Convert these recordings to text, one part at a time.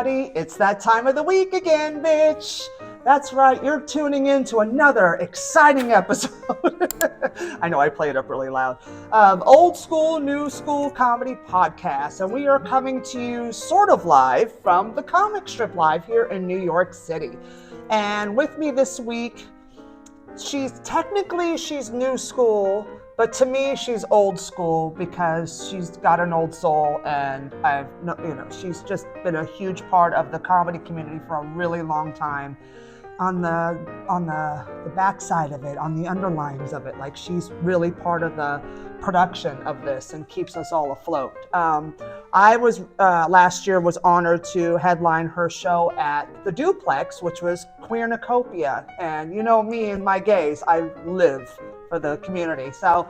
everybody. It's that time of the week again, bitch. That's right, you're tuning in to another exciting episode. I know I play it up really loud. Old School New School Comedy Podcast. And we are coming to you sort of live from the comic strip live here in New York City. And with me this week, she's new school, but to me, she's old school because she's got an old soul, and she's just been a huge part of the comedy community for a really long time. On the backside of it, on the underlines of it, like she's really part of the production of this and keeps us all afloat. I was last year was honored to headline her show at the Duplex, which was Queernacopia, and you know me and my gays, I live for the community. So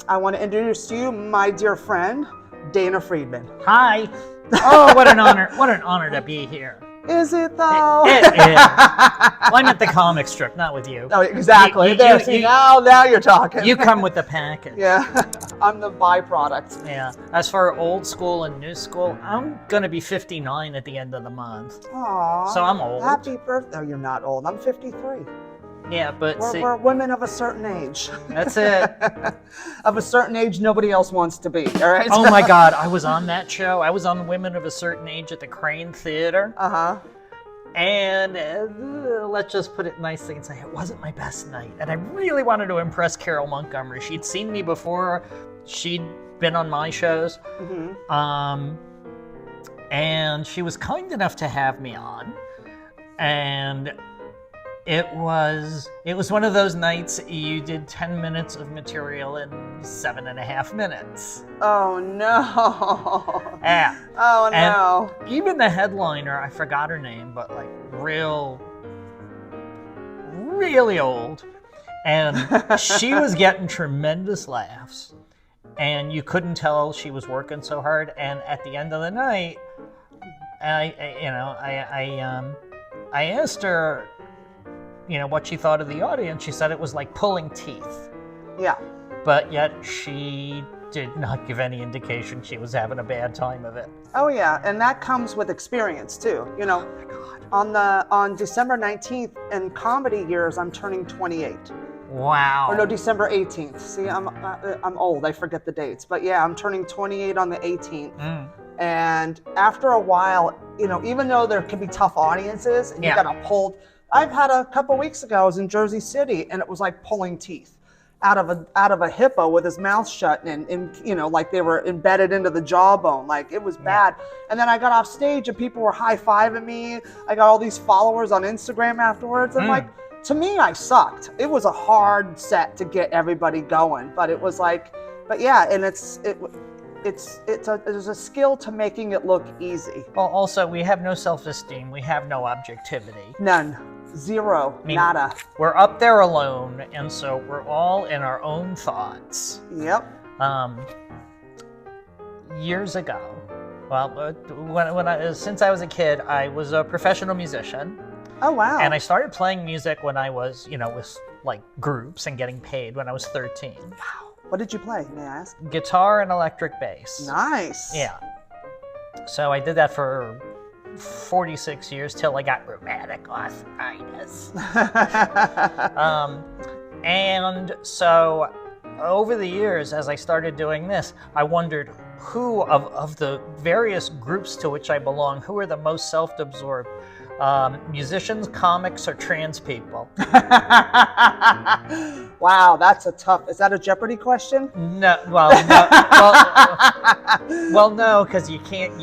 I want to introduce to you my dear friend, Dana Friedman. Hi. Oh, what an honor. What an honor to be here. Is it though? It is. Well, I'm at the comic strip, not with you. Oh, exactly. Now you're talking. You come with the package. Yeah, I'm the byproduct. Yeah. As for old school and new school, I'm going to be 59 at the end of the month. Aww. So I'm old. Happy birthday. Oh, you're not old. I'm 53. Yeah, but we're women of a certain age. That's it. Of a certain age nobody else wants to be, all right? Oh my God, I was on that show. I was on Women of a Certain Age at the Crane Theater. Uh-huh. And let's just put it nicely and say it wasn't my best night. And I really wanted to impress Carol Montgomery. She'd seen me before. She'd been on my shows. Mm-hmm. And she was kind enough to have me on. And it was one of those nights you did 10 minutes of material in 7.5 minutes. Oh no. Yeah. Oh no. And even the headliner, I forgot her name, but like really old. And she was getting tremendous laughs. And you couldn't tell she was working so hard. And at the end of the night, I asked her, what she thought of the audience. She said it was like pulling teeth. Yeah. But yet she did not give any indication she was having a bad time of it. Oh yeah, and that comes with experience too. Oh my God. On December 19th in comedy years, I'm turning 28. Wow. Or no, December 18th. See, I'm old. I forget the dates. But yeah, I'm turning 28 on the 18th. Mm. And after a while, even though there can be tough audiences and you gotta pull. I've had a couple weeks ago, I was in Jersey City, and it was like pulling teeth out of a hippo with his mouth shut, and like they were embedded into the jawbone. Like it was bad. And then I got off stage and people were high-fiving me. I got all these followers on Instagram afterwards. And like, to me, I sucked. It was a hard set to get everybody going, but it was like, but yeah, and there's a skill to making it look easy. Well, also, we have no self-esteem. We have no objectivity. None. Zero. Nada. We're up there alone, and so we're all in our own thoughts. Yep. Years ago, since I was a kid, I was a professional musician. Oh, wow. And I started playing music when I was, with like groups and getting paid when I was 13. Wow. What did you play, may I ask? Guitar and electric bass. Nice. Yeah. So I did that for 46 years till I got rheumatic arthritis. And so over the years, as I started doing this, I wondered who of the various groups to which I belong, who are the most self-absorbed? Musicians, comics, or trans people? Wow, that's is that a Jeopardy question? No, no, because you can't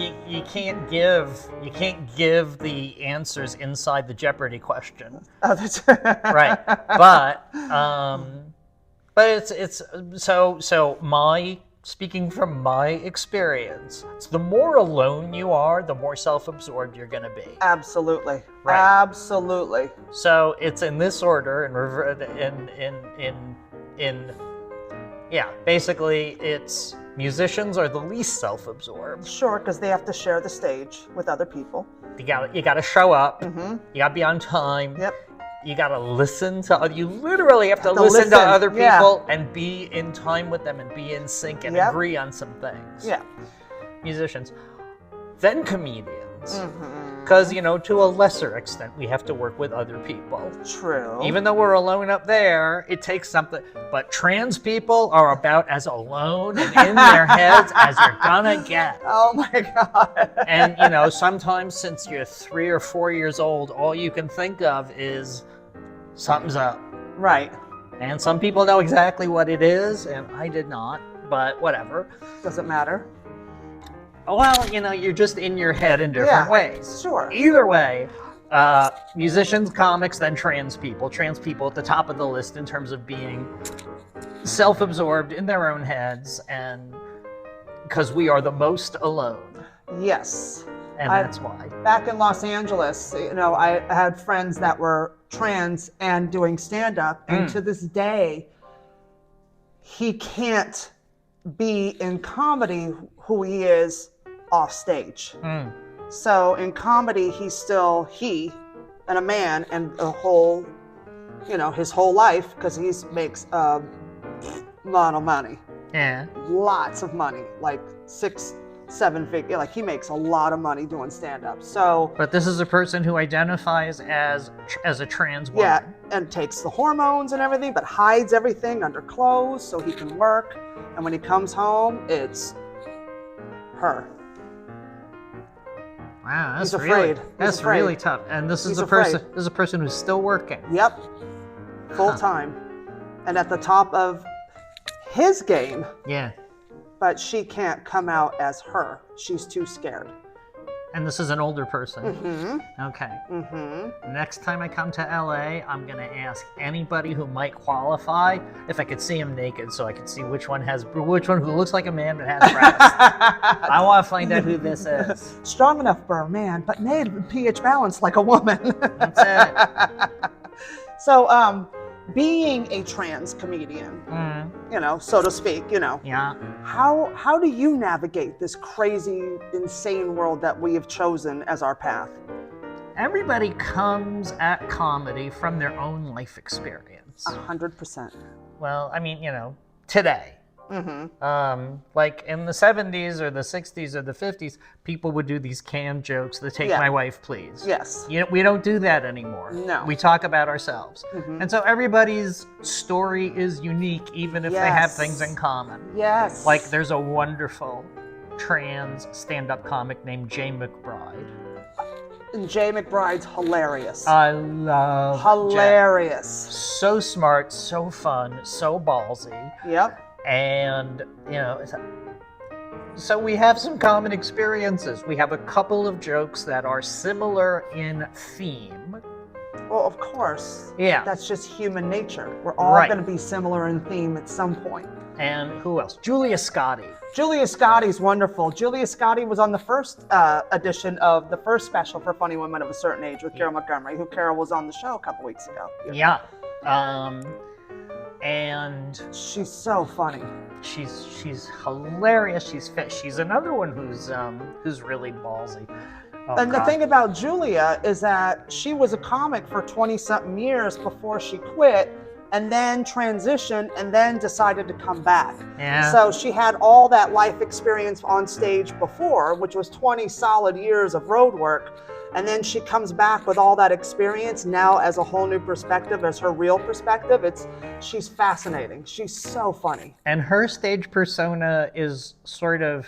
give the answers inside the Jeopardy question. Oh, that's right. But it's so speaking from my experience, it's the more alone you are, the more self-absorbed you're going to be. Absolutely. Right. Absolutely. So it's in this order, basically it's musicians are the least self-absorbed. Sure, because they have to share the stage with other people. You got to show up. Mm-hmm. You got to be on time. Yep. You got to listen to, you literally have to listen to other people and be in time with them and be in sync and agree on some things. Yeah. Musicians. Then comedians. Mm-hmm. Because, to a lesser extent, we have to work with other people. True. Even though we're alone up there, it takes something. But trans people are about as alone and in their heads as you're gonna get. Oh my God. And, sometimes since you're 3 or 4 years old, all you can think of is something's up. Right. And some people know exactly what it is, and I did not, but whatever. Doesn't matter. Well, you're just in your head in different ways. Sure. Either way, musicians, comics, then trans people. Trans people at the top of the list in terms of being self-absorbed in their own heads, and because we are the most alone. Yes. And that's why. Back in Los Angeles, I had friends that were trans and doing stand-up, and to this day, he can't be in comedy who he is off stage. So in comedy, he's still he and a man, and a whole, his whole life, because he makes a lot of money. Yeah. Lots of money, like 6-7 figure. Like, he makes a lot of money doing stand-up. So. But this is a person who identifies as a trans woman. Yeah, and takes the hormones and everything, but hides everything under clothes so he can work. And when he comes home, it's her. Wow, He's afraid. That's really tough. And this is a person who's still working. Yep. Full time. And at the top of his game. Yeah. But she can't come out as her. She's too scared. And this is an older person. Mm-hmm. Okay. Mm-hmm. Next time I come to LA, I'm gonna ask anybody who might qualify if I could see him naked, so I could see which one who looks like a man but has breasts. I want to find out who this is. Strong enough for a man, but made with pH balance like a woman. That's it. So, being a trans comedian, so to speak, Yeah. how do you navigate this crazy, insane world that we have chosen as our path? Everybody comes at comedy from their own life experience. 100%. Well, I mean, today. Mm-hmm. Like in the 70s or the 60s or the 50s, people would do these canned jokes, the take my wife, please. Yes. We don't do that anymore. No. We talk about ourselves. Mm-hmm. And so everybody's story is unique, even if they have things in common. Yes. Like there's a wonderful trans stand-up comic named Jaye McBride. And Jaye McBride's hilarious. I love Hilarious. Jaye. So smart, so fun, so ballsy. Yep. And, so we have some common experiences. We have a couple of jokes that are similar in theme. Well, of course. Yeah. That's just human nature. We're all going to be similar in theme at some point. And who else? Julia Scotti. Julia Scotti's wonderful. Julia Scotti was on the first edition of the first special for Funny Women of a Certain Age with Carol Montgomery, who Carol was on the show a couple weeks ago. Yeah. And she's so funny. She's hilarious. She's fit. She's another one who's really ballsy. Oh, and the thing about Julia is that she was a comic for 20-something years before she quit, and then transitioned, and then decided to come back. Yeah. So she had all that life experience on stage before, which was 20 solid years of road work. And then she comes back with all that experience now as a whole new perspective, as her real perspective. She's fascinating. She's so funny. And her stage persona is sort of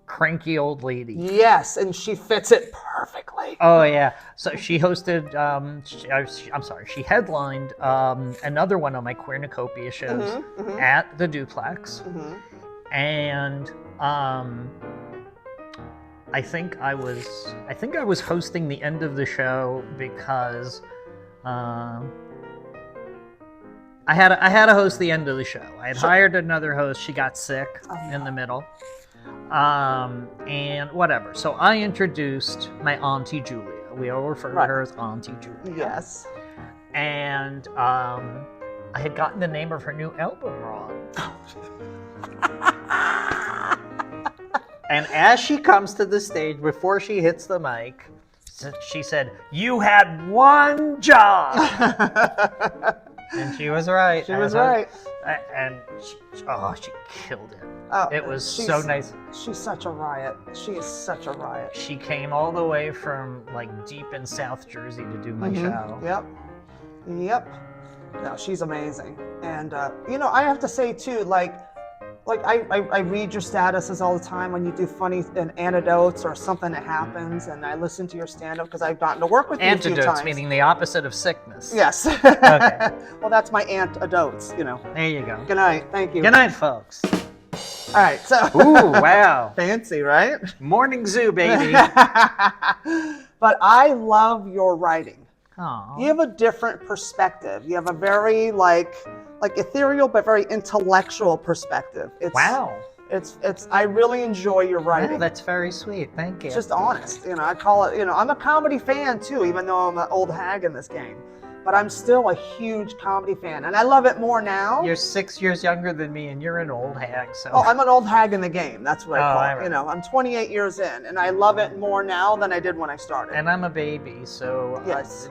cranky old lady. Yes, and she fits it perfectly. Oh yeah. So she hosted, she headlined another one of my Queernocopia shows at the Duplex. Mm-hmm. And I think I was hosting the end of the show because I had to host the end of the show. I had hired another host. She got sick in the middle. And whatever. So I introduced my Auntie Julia. We all refer to her as Auntie Julia. Yes. And I had gotten the name of her new album wrong. And as she comes to the stage, before she hits the mic, she said, "You had one job." And she was right. She was right. And she killed it. Oh, It was so nice. She's such a riot. She is such a riot. She came all the way from like deep in South Jersey to do my show. Yep. No, she's amazing. And you know, I have to say too, like I read your statuses all the time when you do funny anecdotes or something that happens, and I listen to your stand-up because I've gotten to work with you a few times. Antidotes, meaning the opposite of sickness. Yes. Okay. Well, that's my antidotes, you know. There you go. Good night. Thank you. Good night, folks. All right, so. Ooh, wow. Fancy, right? Morning zoo, baby. But I love your writing. Aww. You have a different perspective. You have a very like ethereal but very intellectual perspective. Wow. It's I really enjoy your writing. Wow, that's very sweet. Thank you. It's just honest. You know, I call it, you know, I'm a comedy fan too, even though I'm an old hag in this game. But I'm still a huge comedy fan, and I love it more now. You're 6 years younger than me, and you're an old hag, so... Oh, I'm an old hag in the game. That's what I call it. Right. You know, I'm 28 years in, and I love it more now than I did when I started. And I'm a baby, so yes.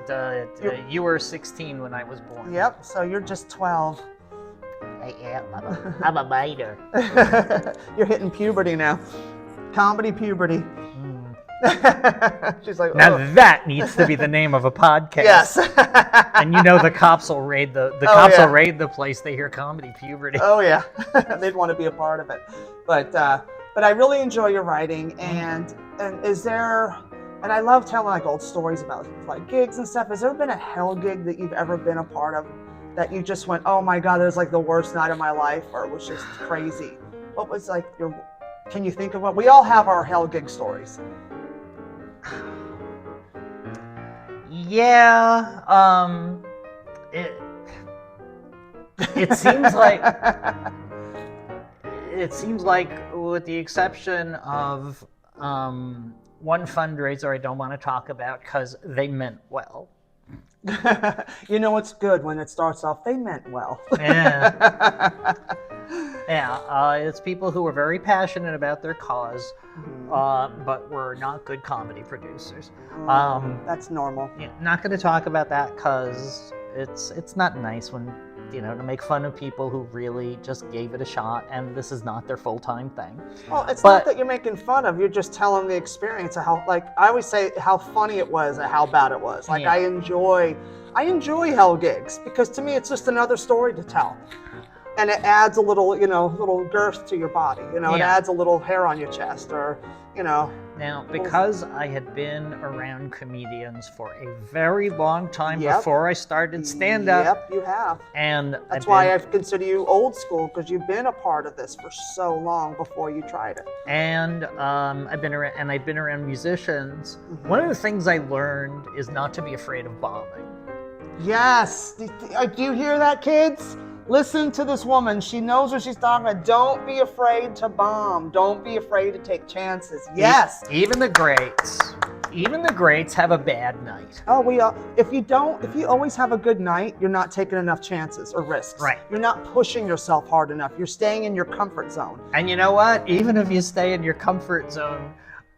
You were 16 when I was born. Yep, so you're just 12. I am. I'm a minor. You're hitting puberty now. Comedy puberty. She's like, now that needs to be the name of a podcast. Yes. And you know the cops will raid the cops will raid the place they hear comedy puberty. Oh yeah. They'd want to be a part of it. But I really enjoy your writing, and is there, and I love telling like old stories about like gigs and stuff. Has there been a hell gig that you've ever been a part of that you just went, oh my God, it was like the worst night of my life, or it was just crazy? What was like can you think of what? We all have our hell gig stories. Yeah, it seems like with the exception of one fundraiser I don't want to talk about because they meant well. You know it's good when it starts off, they meant well. Yeah. Yeah, it's people who are very passionate about their cause, but were not good comedy producers. That's normal. Yeah, not going to talk about that because it's not nice when, you know, to make fun of people who really just gave it a shot and this is not their full-time thing. Well, it's not that you're making fun of, you're just telling the experience of how, like, I always say how funny it was and how bad it was. Like, yeah. I enjoy hell gigs because to me it's just another story to tell. And it adds a little, you know, little girth to your body. You know, It adds a little hair on your chest, or, you know. Now, because I had been around comedians for a very long time before I started stand-up. Yep, you have. And that's why I consider you old school, because you've been a part of this for so long before you tried it. And I've been around musicians. Mm-hmm. One of the things I learned is not to be afraid of bombing. Yes. Do you hear that, kids? Listen to this woman. She knows what she's talking about. Don't be afraid to bomb. Don't be afraid to take chances. Yes. Even the greats have a bad night. Oh, if you always have a good night, you're not taking enough chances or risks. Right. You're not pushing yourself hard enough. You're staying in your comfort zone. And you know what? Even if you stay in your comfort zone,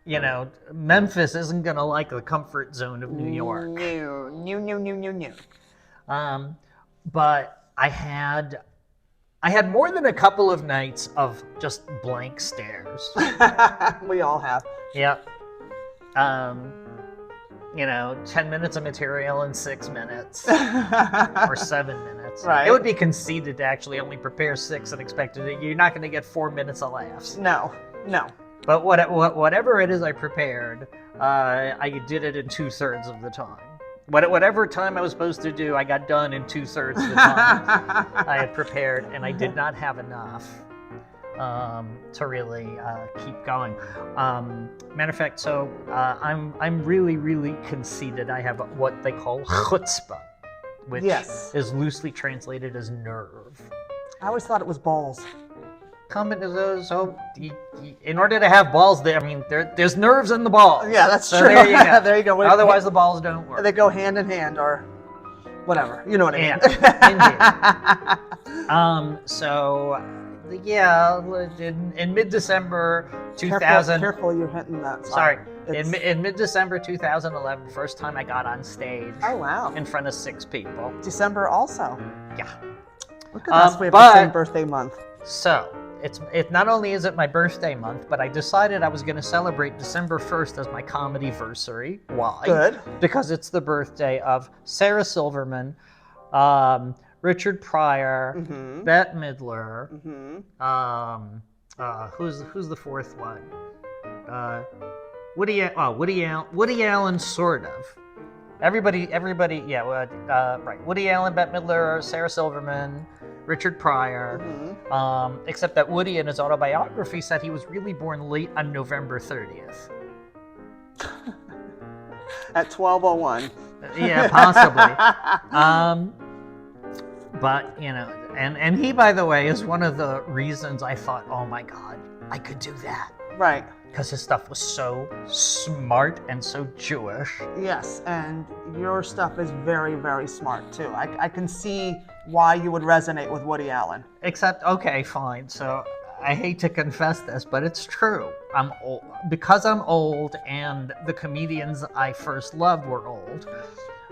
you know, Memphis isn't going to like the comfort zone of New York. No. But I had more than a couple of nights of just blank stares. We all have. Yep. You know, 10 minutes of material in 6 minutes. Or 7 minutes. Right. It would be conceited to actually only prepare 6 and expect it. You're not going to get 4 minutes of laughs. No. But whatever it is I prepared, I did it in 2/3 of the time. Whatever time I was supposed to do, I got done in 2/3 of the time I had prepared, and I did not have enough to really keep going. Matter of fact, so I'm really, really conceited. I have what they call chutzpah, which is loosely translated as nerve. I always thought it was balls. So in order to have balls, there's nerves in the balls. Yeah, that's so true. There you go. There you go. Otherwise, the balls don't work. They go hand in hand, or whatever. You know what I mean? Indeed. So, in mid-December 2000. Careful, you're hitting that. Sorry. In mid-December 2011, first time I got on stage. Oh wow! In front of 6 people. December also. Yeah. Look at us. We have the same birthday month. So, It not only is it my birthday month, but I decided I was going to celebrate December 1st as my comedy-versary. Why? Good. Because it's the birthday of Sarah Silverman, Richard Pryor, Bette Midler. Who's the fourth one? Woody Allen, sort of. Everybody, yeah, right. Woody Allen, Bette Midler, Sarah Silverman, Richard Pryor. Except that Woody, in his autobiography, said he was really born late on November 30th. At 12:01. Yeah, possibly. But, you know, and he, by the way, is one of the reasons I thought, oh my God, I could do that. Right. Because his stuff was so smart and so Jewish. Yes, and your stuff is very, very smart too. I can see why you would resonate with Woody Allen. Except, okay, fine. So I hate to confess this, but it's true. I'm old. Because I'm old and the comedians I first loved were old,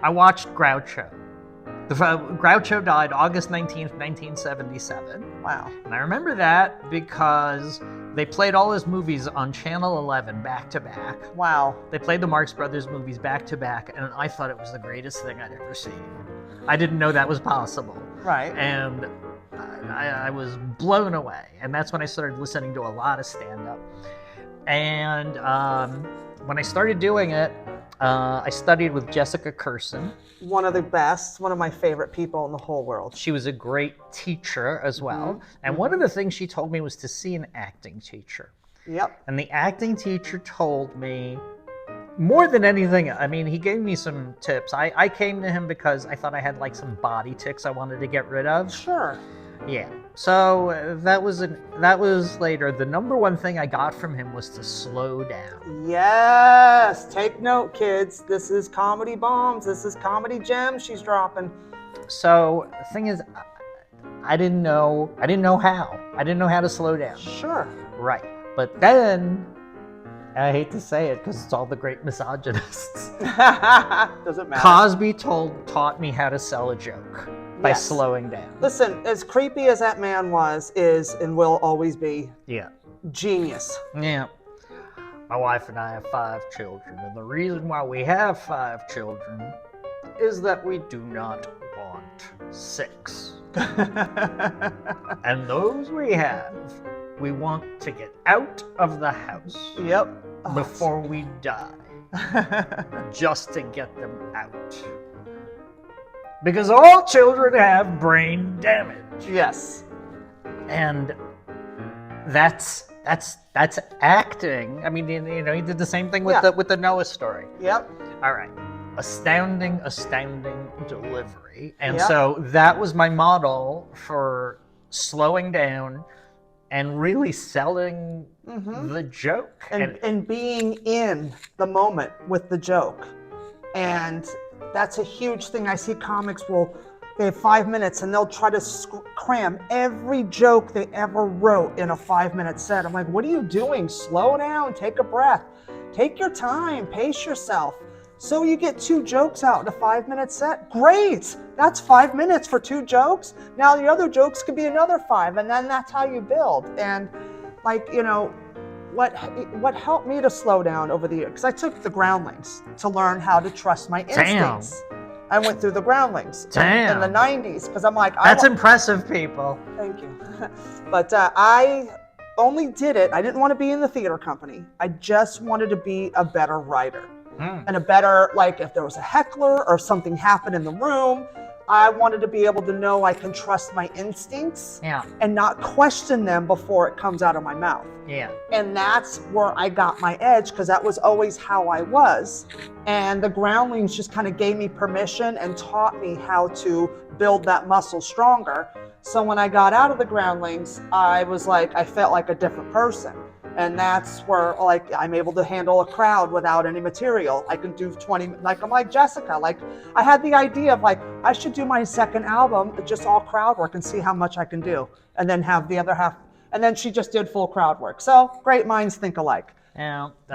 I watched Groucho. Groucho died August 19th, 1977. Wow. And I remember that because they played all his movies on Channel 11 back to back. Wow. They played the Marx Brothers movies back to back, and I thought it was the greatest thing I'd ever seen. I didn't know that was possible. Right. And I was blown away. And that's when I started listening to a lot of stand-up. And when I started doing it, I studied with Jessica Kirson. One of the best, one of my favorite people in the whole world. She was a great teacher as well. And one of the things she told me was to see an acting teacher. Yep. And the acting teacher told me, more than anything, I mean, he gave me some tips. I came to him because I thought I had like some body tics I wanted to get rid of. Sure. Yeah. So that was later. The number one thing I got from him was to slow down. Yes. Take note, kids. This is comedy bombs. This is comedy gems she's dropping. So the thing is, I didn't know how. I didn't know how to slow down. Sure. Right. But then, I hate to say it because it's all the great misogynists. Doesn't matter. Cosby taught me how to sell a joke by slowing down. Listen, as creepy as that man was, is, and will always be, genius. Yeah. My wife and I have 5 children, and the reason why we have 5 children is that we do not want 6. And those we have, we want to get out of the house. Yep. Before we die. Just to get them out. Because all children have brain damage. Yes. And that's acting. I mean, you know, he did the same thing with the Noah story. Yep. All right. Astounding delivery. And so that was my model for slowing down and really selling the joke. And being in the moment with the joke. And that's a huge thing. I see comics they have 5 minutes and they'll try to cram every joke they ever wrote in a 5-minute set. I'm like, what are you doing? Slow down, take a breath. Take your time, pace yourself. So you get 2 jokes out in a 5-minute set. Great, that's 5 minutes for 2 jokes. Now the other jokes could be another 5, and then that's how you build. And like, you know, what helped me to slow down over the years, because I took the Groundlings to learn how to trust my instincts. I went through the Groundlings in the 90s, because I'm like, that's impressive, people. Thank you. But I only did it, I didn't want to be in the theater company. I just wanted to be a better writer. And a better, like if there was a heckler or something happened in the room, I wanted to be able to know I can trust my instincts and not question them before it comes out of my mouth. And that's where I got my edge, because that was always how I was. And the Groundlings just kind of gave me permission and taught me how to build that muscle stronger. So when I got out of the Groundlings, I was like, I felt like a different person. And that's where, like, I'm able to handle a crowd without any material. I can do 20, like, I'm like Jessica. Like, I had the idea of, like, I should do my second album, just all crowd work, and see how much I can do. And then have the other half. And then she just did full crowd work. So, great minds think alike.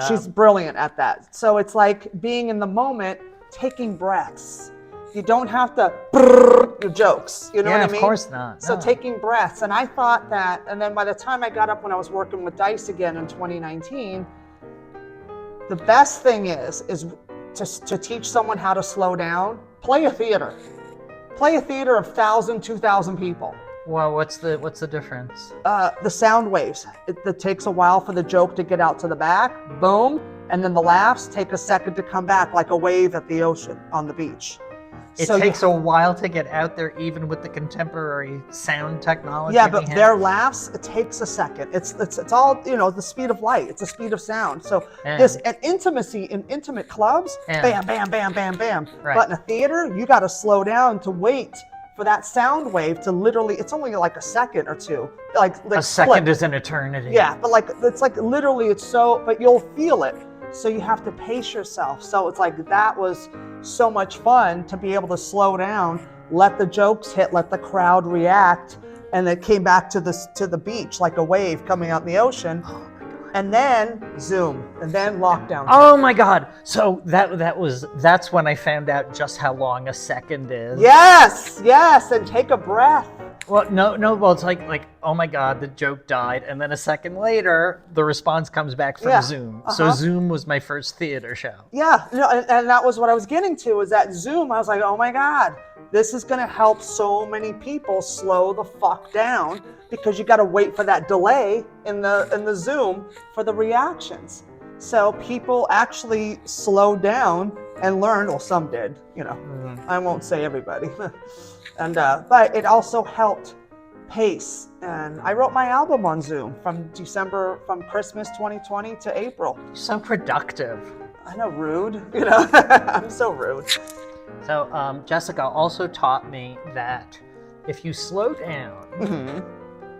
She's brilliant at that. So, it's like being in the moment, taking breaths. You don't have to brrr your jokes. You know what I mean? Of course not. So No. taking breaths. And I thought that, and then by the time I got up when I was working with Dice again in 2019, the best thing is to teach someone how to slow down, play a theater. Play a theater of 1,000, 2,000 people. Well, what's the difference? The sound waves. It takes a while for the joke to get out to the back. Boom. And then the laughs take a second to come back, like a wave at the ocean on the beach. It takes a while to get out there, even with the contemporary sound technology. Yeah, but their laughs, it takes a second. It's all, the speed of light. It's the speed of sound. So this an intimacy in intimate clubs, bam, bam, bam, bam, bam. Right. But in a theater, you got to slow down to wait for that sound wave to literally, it's only like a second or two. Like a second is an eternity. Yeah, but it's like literally but you'll feel it. So you have to pace yourself. So it's like, that was so much fun to be able to slow down, let the jokes hit, let the crowd react. And it came back to the beach like a wave coming out in the ocean. Oh my God. And then Zoom, and then lockdown. Oh my God. So that's when I found out just how long a second is. Yes. And take a breath. Well, no. Well, it's like, oh my God, the joke died, and then a second later, the response comes back from Zoom. So Zoom was my first theater show. Yeah, and that was what I was getting to. Is that Zoom? I was like, oh my God, this is going to help so many people slow the fuck down, because you got to wait for that delay in the Zoom for the reactions. So people actually slowed down and learned. Well, some did. I won't say everybody. And but it also helped pace. And I wrote my album on Zoom from Christmas 2020 to April. So productive. I know, rude. I'm so rude. So Jessica also taught me that if you slow down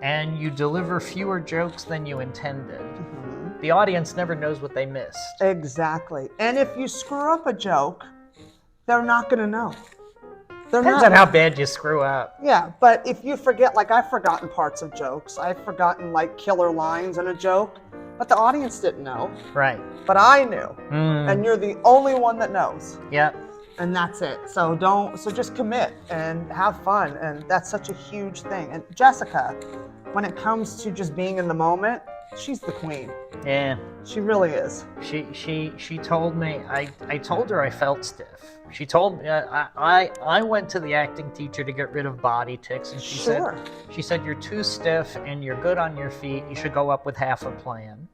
and you deliver fewer jokes than you intended, the audience never knows what they missed. Exactly. And if you screw up a joke, they're not going to know. Depends on how bad you screw up. Yeah, but if you forget, like I've forgotten parts of jokes. I've forgotten like killer lines in a joke, but the audience didn't know. Right. But I knew. And you're the only one that knows. Yep. And that's it. So just commit and have fun. And that's such a huge thing. And Jessica, when it comes to just being in the moment, she's the queen. Yeah. She really is. She told me, I told her I felt stiff. She told me, I went to the acting teacher to get rid of body tics, and she said, you're too stiff and you're good on your feet. You should go up with half a plan.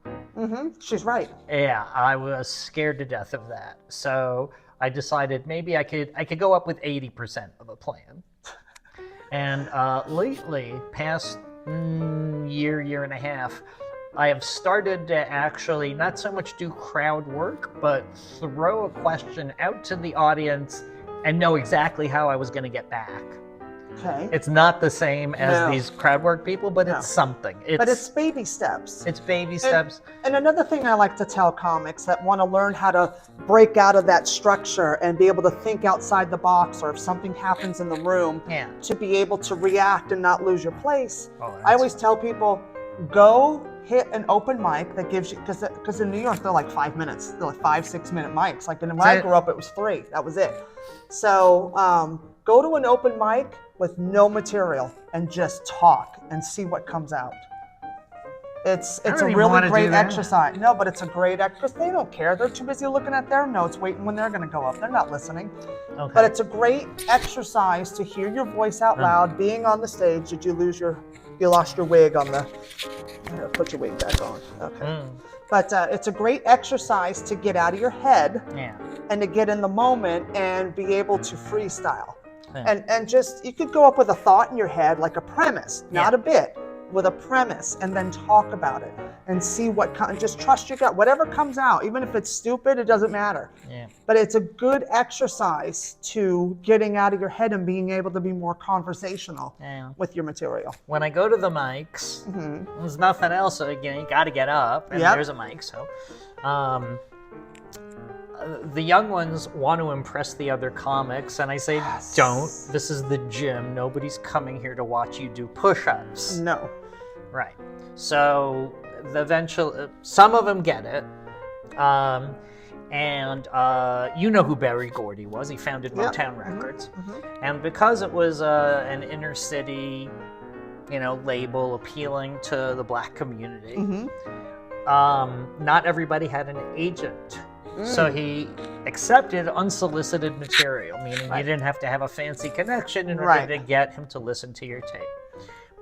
She's right. Yeah, I was scared to death of that. So I decided maybe I could go up with 80% of a plan. And lately, past year and a half, I have started to actually not so much do crowd work, but throw a question out to the audience and know exactly how I was going to get back. Okay. It's not the same as these crowd work people, but it's something. But it's baby steps. It's baby steps. And another thing I like to tell comics that want to learn how to break out of that structure and be able to think outside the box, or if something happens in the room, to be able to react and not lose your place. I always tell people, go hit an open mic that gives you, because in New York they're like 5 minutes, they're like 5-6 minute mics. Like when I grew up, it was 3. That was it. So go to an open mic with no material and just talk and see what comes out. It's a really great exercise. No, but it's a great exercise. They don't care. They're too busy looking at their notes, waiting when they're going to go up. They're not listening. Okay. But it's a great exercise to hear your voice out loud, being on the stage. Did you lost your wig on the, put your wig back on. Okay. But it's a great exercise to get out of your head and to get in the moment and be able to freestyle. And just, you could go up with a thought in your head, like a premise, not a bit, with a premise, and then talk about it and see what comes. Just trust your gut. Whatever comes out, even if it's stupid, it doesn't matter. But it's a good exercise to getting out of your head and being able to be more conversational with your material. When I go to the mics, there's nothing else. So, you got to get up, and there's a mic. So, the young ones want to impress the other comics, and I say, don't. This is the gym. Nobody's coming here to watch you do push-ups. No. Right. So eventually, some of them get it. And you know who Berry Gordy was. He founded Motown Records. And because it was an inner city, label appealing to the black community, not everybody had an agent. So he accepted unsolicited material, meaning you didn't have to have a fancy connection in order to get him to listen to your tape.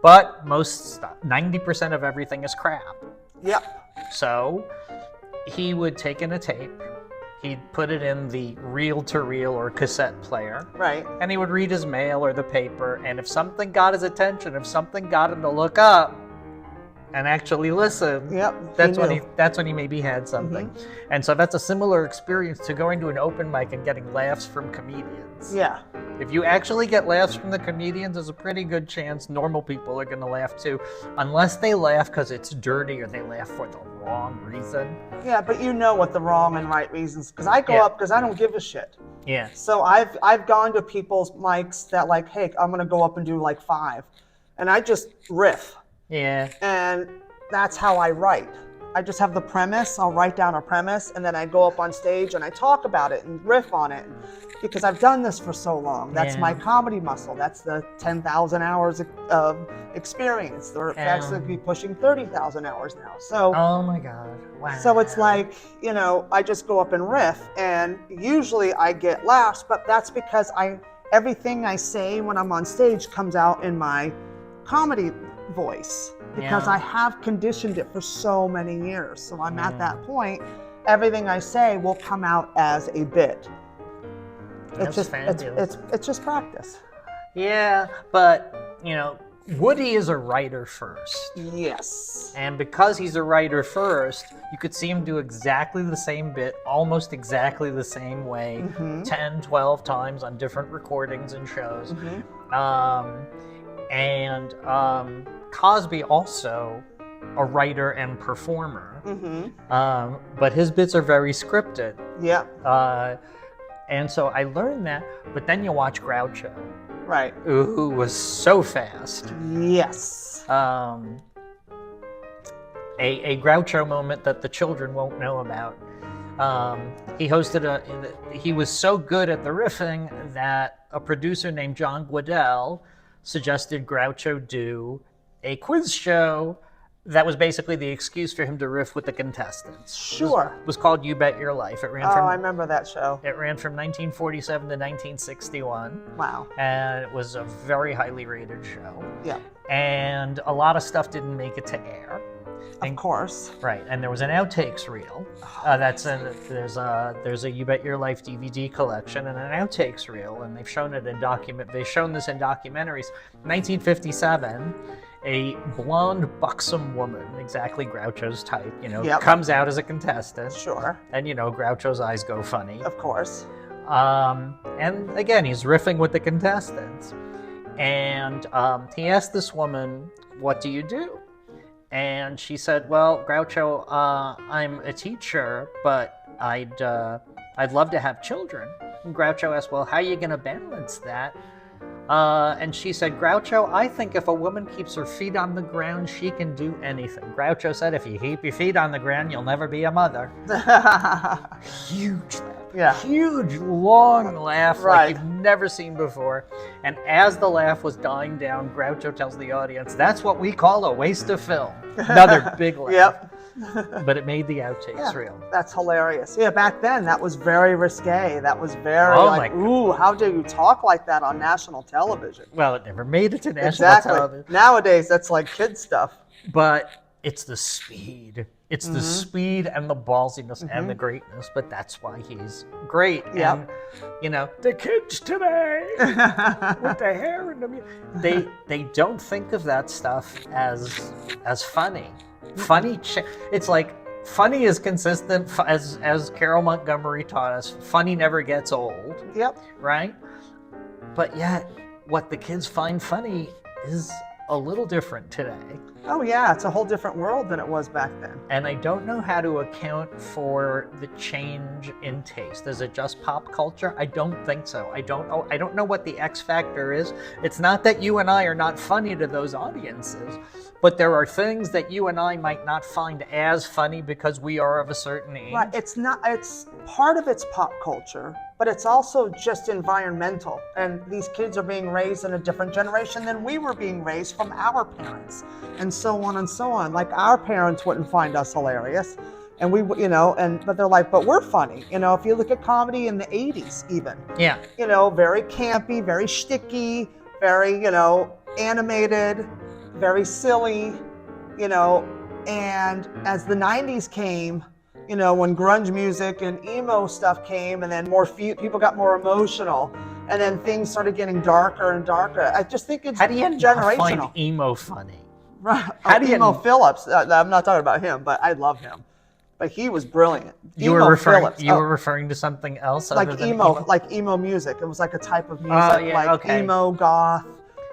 But 90% of everything is crap. Yep. So he would take in a tape, he'd put it in the reel-to-reel or cassette player, and he would read his mail or the paper, and if something got his attention, if something got him to look up and actually listen, that's when he maybe had something. And so that's a similar experience to going to an open mic and getting laughs from comedians. Yeah. If you actually get laughs from the comedians, there's a pretty good chance normal people are going to laugh too, unless they laugh because it's dirty or they laugh for the wrong reason. Yeah, but you know what the wrong and right reasons, because I go up because I don't give a shit. Yeah. So I've gone to people's mics that like, hey, I'm going to go up and do like 5, and I just riff. Yeah. And that's how I write. I just have the premise, I'll write down a premise, and then I go up on stage and I talk about it and riff on it. Because I've done this for so long. That's my comedy muscle. That's the 10,000 hours of experience. Or actually be pushing 30,000 hours now. So, oh my God. Wow. So it's like, I just go up and riff, and usually I get laughs, but that's because everything I say when I'm on stage comes out in my comedy voice. Because I have conditioned it for so many years. So I'm at that point, everything I say will come out as a bit. It's just practice. Yeah, but Woody is a writer first. Yes. And because he's a writer first, you could see him do exactly the same bit, almost exactly the same way, 10, 12 times on different recordings and shows. Cosby also a writer and performer, but his bits are very scripted. Yeah. And so I learned that, but then you watch Groucho. Right. Who was so fast. Yes. A Groucho moment that the children won't know about. He was so good at the riffing that a producer named John Guedel suggested Groucho do a quiz show that was basically the excuse for him to riff with the contestants. Sure. It was called You Bet Your Life. I remember that show. It ran from 1947 to 1961. Wow. And it was a very highly rated show. Yeah. And a lot of stuff didn't make it to air. Of course. Right. And there was an outtakes reel. There's a You Bet Your Life DVD collection and an outtakes reel, and they've shown this in documentaries. 1957. A blonde, buxom woman, exactly Groucho's type, comes out as a contestant. Sure. And, Groucho's eyes go funny. Of course. And again, he's riffing with the contestants. And he asked this woman, "What do you do?" And she said, "Well, Groucho, I'm a teacher, but I'd love to have children." And Groucho asked, "Well, how are you going to balance that?" And she said, "Groucho, I think if a woman keeps her feet on the ground, she can do anything." Groucho said, "If you keep your feet on the ground, you'll never be a mother." Huge laugh. Yeah. Huge, long laugh like you've never seen before. And as the laugh was dying down, Groucho tells the audience, "That's what we call a waste of film." Another big laugh. Yep. But it made the outtakes reel. That's hilarious. Yeah, back then that was very risque. That was very ooh, how dare you talk like that on national television? Well, it never made it to national television. Nowadays, that's like kid stuff. But it's the speed. It's the speed and the ballsiness and the greatness, but that's why he's great. Yep. And, the kids today with the hair and they don't think of that stuff as funny. It's like funny is consistent, as Carol Montgomery taught us. Funny never gets old. Yep. Right? But yet, what the kids find funny is a little different today. Oh yeah, it's a whole different world than it was back then. And I don't know how to account for the change in taste. Is it just pop culture? I don't think so. I don't know what the X factor is. It's not that you and I are not funny to those audiences, but there are things that you and I might not find as funny because we are of a certain age. Right. It's part of it's pop culture, but it's also just environmental. And these kids are being raised in a different generation than we were being raised from our parents, and so on and so on. Like our parents wouldn't find us hilarious, and we, but they're like, but we're funny. If you look at comedy in the 80s even. Yeah. Very campy, very shticky, very, animated, very silly, and as the 90s came, when grunge music and emo stuff came, and then more people got more emotional, and then things started getting darker and darker. I just think it's generational. How do you find emo funny? Right. Emo Phillips. I'm not talking about him, but I love him. But he was brilliant. You were referring to something else, like emo music. It was like a type of music, emo goth.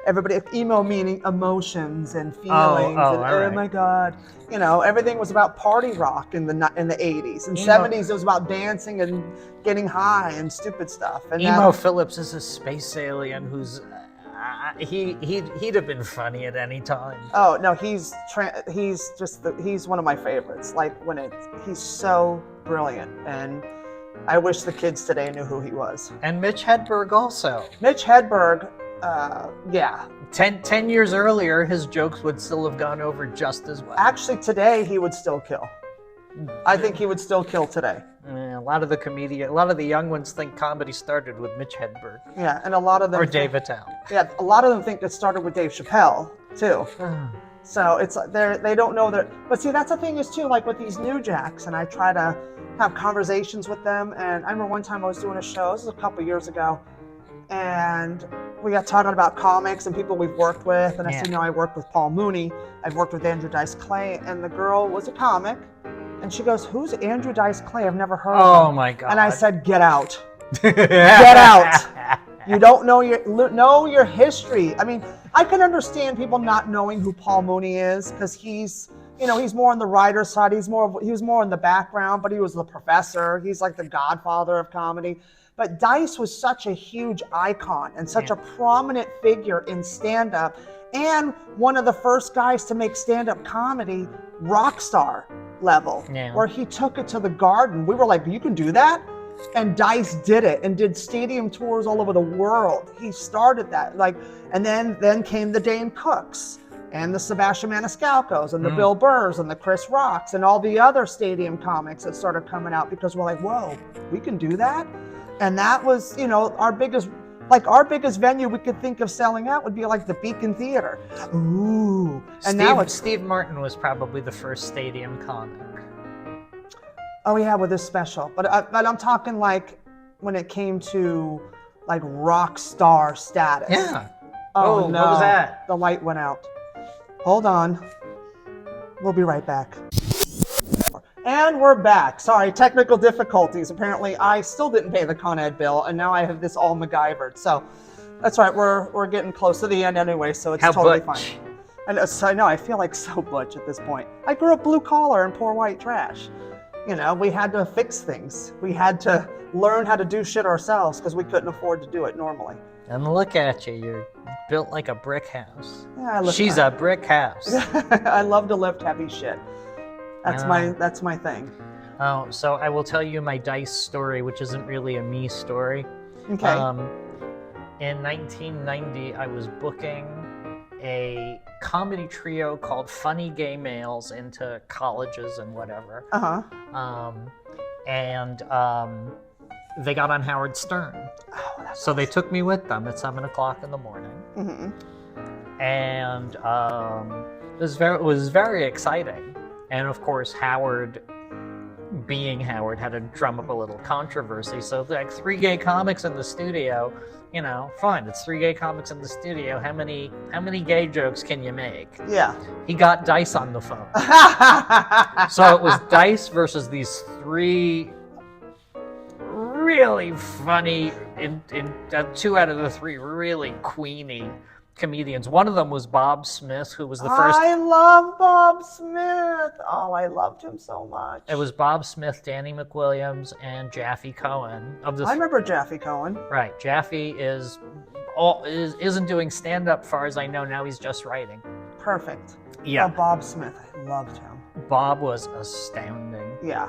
Everybody, emo meaning emotions and feelings. Oh my God. Everything was about party rock in the 80s. And 70s, it was about dancing and getting high and stupid stuff. And Emo Phillips is a space alien who's he'd have been funny at any time. Oh no, he's one of my favorites. Like he's so brilliant, and I wish the kids today knew who he was. And Mitch Hedberg also. Mitch Hedberg. Yeah. 10 years earlier, his jokes would still have gone over just as well. Actually, today he would still kill. I think he would still kill today. A lot of the young ones think comedy started with Mitch Hedberg. Yeah, and a lot of them. Or Dave Attell. Yeah, a lot of them think it started with Dave Chappelle too. So it's they don't know that. But see, that's the thing is too, like with these new jacks, and I try to have conversations with them. And I remember one time I was doing a show. This was a couple years ago. And we got talking about comics and people we've worked with. And I said, I worked with Paul Mooney. I've worked with Andrew Dice Clay. And the girl was a comic. And she goes, who's Andrew Dice Clay? I've never heard of him. Oh, my God. And I said, get out. Get out. You don't know your history. I mean, I can understand people not knowing who Paul Mooney is because he's more on the writer's side. He was more in the background, but he was the professor. He's like the godfather of comedy. But Dice was such a huge icon and such a prominent figure in stand-up, and one of the first guys to make stand-up comedy rock star level, where he took it to the Garden. We were like, you can do that? And Dice did it and did stadium tours all over the world. He started that. And then came the Dane Cooks and the Sebastian Maniscalcos and the Bill Burrs and the Chris Rocks and all the other stadium comics that started coming out because we're like, whoa, we can do that? And that was, our biggest venue we could think of selling out would be like the Beacon Theater. Ooh. And Steve Martin was probably the first stadium comic. Oh yeah, with this special. But I'm talking like when it came to like rock star status. Yeah. Oh no. What was that? The light went out. Hold on. We'll be right back. And we're back. Sorry, technical difficulties. Apparently, I still didn't pay the Con Ed bill, and now I have this all MacGyvered. So that's right. We're getting close to the end anyway, so it's totally fine. And so I know I feel like so butch at this point. I grew up blue collar and poor white trash. We had to fix things. We had to learn how to do shit ourselves because we couldn't afford to do it normally. And look at you. You're built like a brick house. Yeah, She's a brick house. I love to lift heavy shit. That's my thing. Oh, so I will tell you my Dice story, which isn't really a me story. Okay. In 1990, I was booking a comedy trio called Funny Gay Males into colleges and whatever. They got on Howard Stern. Oh, so they took me with them at 7:00 in the morning. Mm-hmm. And it was very exciting. And of course, Howard, being Howard, had to drum up a little controversy. So like 3 gay comics in the studio, fine, it's 3 gay comics in the studio. How many gay jokes can you make? Yeah. He got Dice on the phone. So it was Dice versus these 3 really funny, in 2 out of the 3 really queeny comedians. One of them was Bob Smith, who was the first. I love Bob Smith. Oh, I loved him so much. It was Bob Smith, Danny McWilliams, and Jaffe Cohen. I remember Jaffe Cohen. Right. Jaffe isn't doing stand-up, far as I know. Now he's just writing. Perfect. Yeah. Oh, Bob Smith. I loved him. Bob was astounding. Yeah.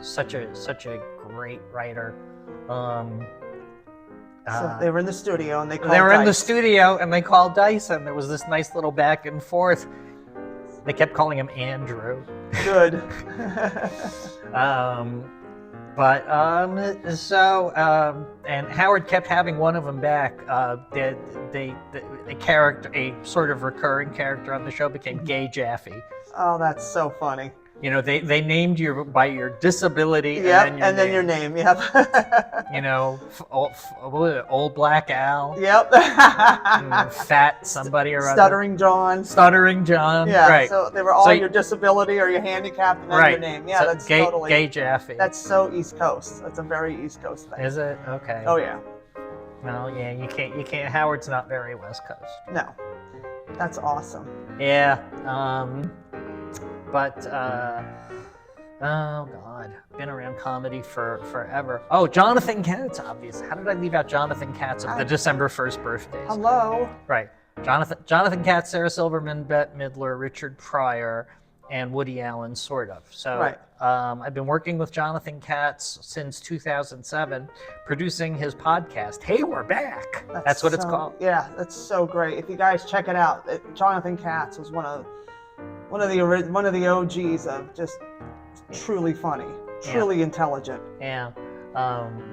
Such a great writer. So they were in the studio and they called in the Dice. studio and they called Dice, and there was this nice little back and forth. They kept calling him Andrew. Good. And Howard kept having one of them back. A sort of recurring character on the show became Gay Jaffe. Oh, that's so funny. You know, they named you by your disability. Yep, and then your name. Yep. You know, old Black Al. Yep. Fat somebody or other. Stuttering John. Stuttering John. Yeah. Right. So they were all your disability or your handicap and then your name. Yeah, so that's gay, totally. Gay Jaffe. That's so East Coast. That's a very East Coast thing. Is it? Okay. Oh yeah. Well, yeah, you can't. Howard's not very West Coast. No. That's awesome. Yeah. Oh God, been around comedy for forever. Oh, Jonathan Katz, obviously. How did I leave out Jonathan Katz of the December 1st birthdays? Hello. Right. Jonathan Katz, Sarah Silverman, Bette Midler, Richard Pryor, and Woody Allen, sort of. So right. I've been working with Jonathan Katz since 2007, producing his podcast. Hey, we're back. That's what it's called. Yeah, that's so great. If you guys check it out, Jonathan Katz was one of the OGs of just truly funny, truly intelligent. Yeah.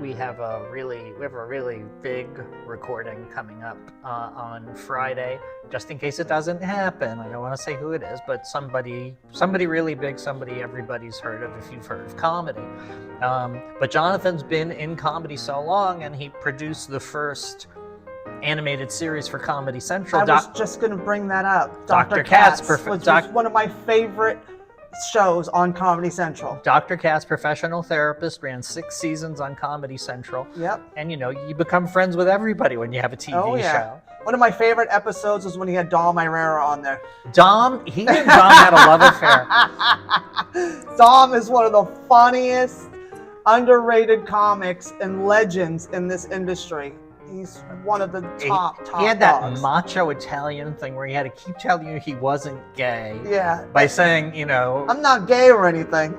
We have a really big recording coming up on Friday. Just in case it doesn't happen, I don't want to say who it is, but somebody really big, somebody everybody's heard of if you've heard of comedy. But Jonathan's been in comedy so long, and he produced the first animated series for Comedy Central. I was just going to bring that up. Dr. Katz was one of my favorite shows on Comedy Central. Dr. Katz, professional therapist, ran 6 seasons on Comedy Central. Yep. And you become friends with everybody when you have a TV show. One of my favorite episodes was when he had Dom Irrera on there. He and Dom had a love affair. Dom is one of the funniest, underrated comics and legends in this industry. He's one of the top He had that dogs. macho Italian thing where he had to keep telling you he wasn't gay. Yeah. By saying, I'm not gay or anything.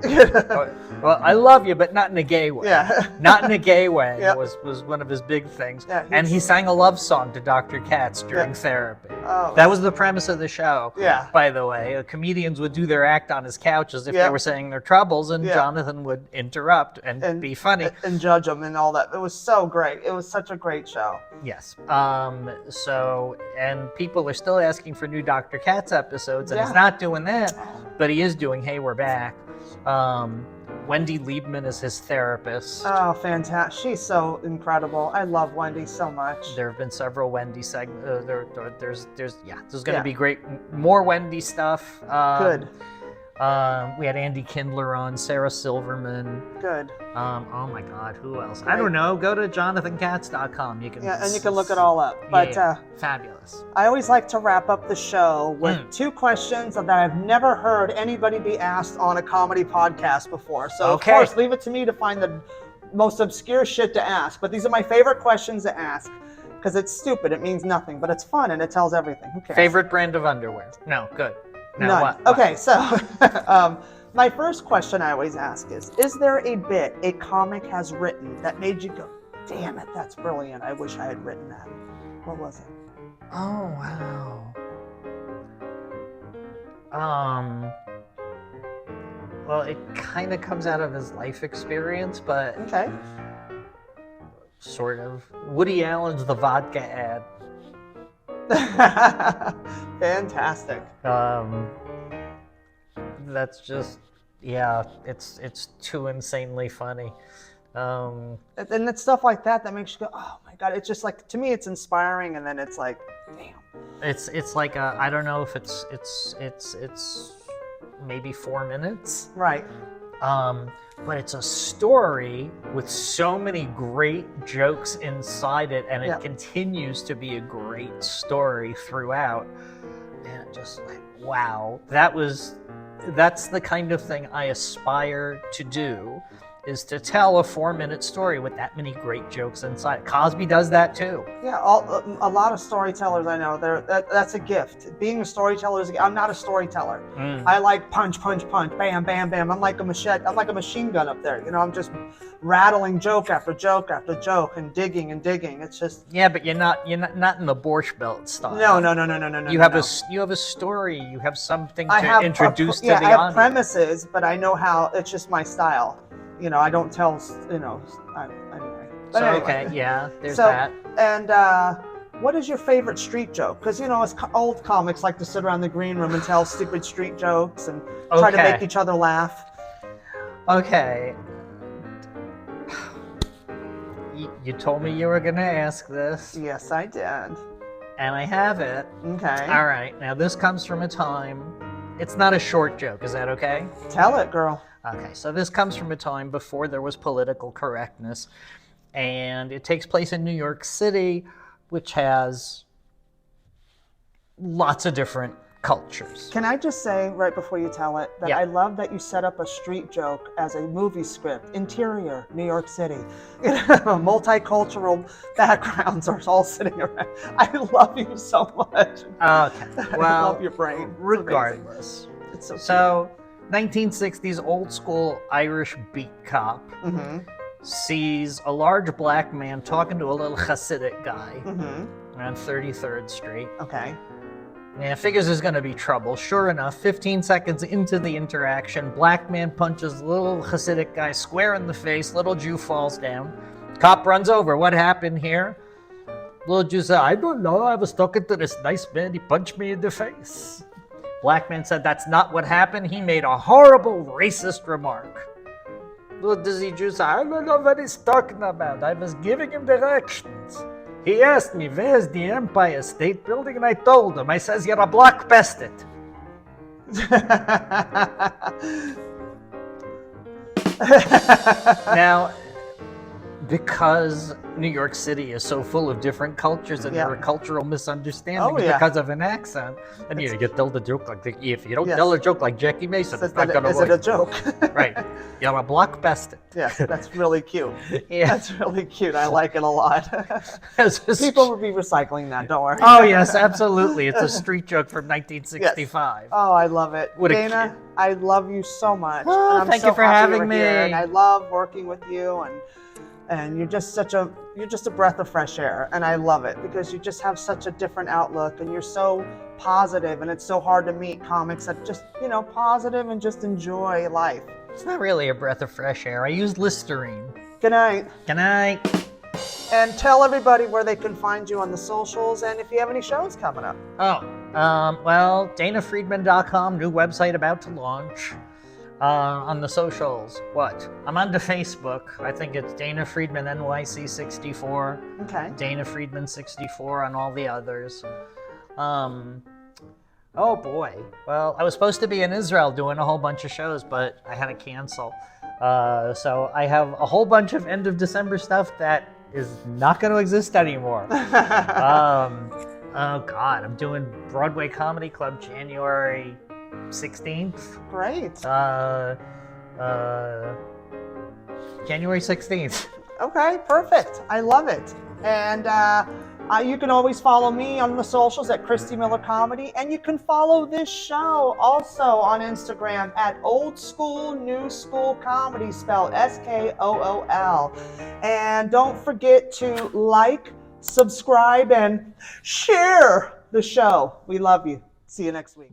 well, I love you, but not in a gay way. Yeah. Not in a gay way Yep. was one of his big things. Yeah, and he sang a love song to Dr. Katz during therapy. Oh. That was the premise of the show. Yeah. By the way, comedians would do their act on his couch as if they were saying their troubles, and Jonathan would interrupt and be funny. And judge them and all that. It was so great. It was such a great show. Yes. And people are still asking for new Dr. Katz episodes, and he's not doing that, but he is doing Hey, We're Back. Wendy Liebman is his therapist. Oh, fantastic. She's so incredible. I love Wendy so much. There have been several Wendy segments. There's going to be great, more Wendy stuff. Good. We had Andy Kindler on, Sarah Silverman. Good. Oh my God, who else? I don't know. Go to jonathankatz.com. You can and you can look it all up. But fabulous. I always like to wrap up the show with 2 questions that I've never heard anybody be asked on a comedy podcast before. So of course, leave it to me to find the most obscure shit to ask. But these are my favorite questions to ask because it's stupid. It means nothing, but it's fun and it tells everything. Who cares? Favorite brand of underwear? No, good. Now, none. What? Okay, so my first question I always ask is there a bit a comic has written that made you go, damn it, that's brilliant. I wish I had written that. What was it? Oh, wow. Well, it kind of comes out of his life experience, but okay. Sort of. Woody Allen's The Vodka Ad. Fantastic. That's just, it's too insanely funny. And it's stuff like that makes you go, oh my God. It's just like, to me, it's inspiring, and then it's like, damn. It's like I don't know if it's maybe 4 minutes. Right. But it's a story with so many great jokes inside it, and it continues to be a great story throughout. And just like, wow, that's the kind of thing I aspire to do, is to tell a 4-minute story with that many great jokes inside. Cosby does that too. Yeah, a lot of storytellers I know, that's a gift. Being a storyteller is, I'm not a storyteller. I like punch, punch, punch, bam, bam, bam. I'm like a machete. I'm like a machine gun up there. You know, I'm just rattling joke after joke after joke and digging and digging. It's just but you're not in the Borscht Belt style. No. You have a story. You have something to introduce to the audience. I have premises, but I know how. It's just my style. You know, I don't tell, anyway. But so, anyway. okay, yeah, there's that. And what is your favorite street joke? Because, you know, as old comics like to sit around the green room and tell stupid street jokes and try to make each other laugh. Okay. You told me you were going to ask this. Yes, I did. And I have it. Okay. All right. Now, this comes from a time. It's not a short joke. Is that okay? Tell it, girl. Okay, so this comes from a time before there was political correctness, and it takes place in New York City, which has lots of different cultures. Can I just say, right before you tell it, that I love that you set up a street joke as a movie script. Interior, New York City. Multicultural backgrounds are all sitting around. I love you so much. Okay, well, I love your brain. Regardless. It's so So 1960s old school Irish beat cop sees a large black man talking to a little Hasidic guy around 33rd Street. Okay. And figures there's going to be trouble. Sure enough, 15 seconds into the interaction, black man punches little Hasidic guy square in the face. Little Jew falls down. Cop runs over. What happened here? Little Jew said, I don't know. I was talking to this nice man. He punched me in the face. Black man said, that's not what happened. He made a horrible racist remark. Little dizzy Jew said, I don't know what he's talking about. I was giving him directions. He asked me, where's the Empire State Building? And I told him. I says, you're a block past it. Now, because New York City is so full of different cultures and there are cultural misunderstandings because of an accent, and you tell the joke like if you don't tell a joke like Jackie Mason, it's not going to work. Is it a joke? Right. You're a block past it. Yes, that's really cute. Yeah. That's really cute. I like it a lot. People will be recycling that, don't worry. Oh, yes, absolutely. It's a street joke from 1965. Yes. Oh, I love it. Dana, I love you so much. Oh, and thank you for having me. And I love working with you, and you're just a breath of fresh air, and I love it because you just have such a different outlook, and you're so positive, and it's so hard to meet comics that just, positive and just enjoy life. It's not really a breath of fresh air. I use Listerine. Good night. Good night. And tell everybody where they can find you on the socials, and if you have any shows coming up. Well, DanaFriedman.com, new website about to launch. On the socials, I'm on the Facebook. I think it's Dana Friedman NYC 64. Okay. Dana Friedman 64 on all the others. Oh boy. Well, I was supposed to be in Israel doing a whole bunch of shows, but I had to cancel. So I have a whole bunch of end of December stuff that is not going to exist anymore. Oh God, I'm doing Broadway Comedy Club January 16th. Great. January 16th. Okay, perfect. I love it. And you can always follow me on the socials at Christy Miller Comedy, and you can follow this show also on Instagram at Old Skool New Skool Comedy, spelled SKOOL. And don't forget to like, subscribe, and share the show. We love you. See you next week.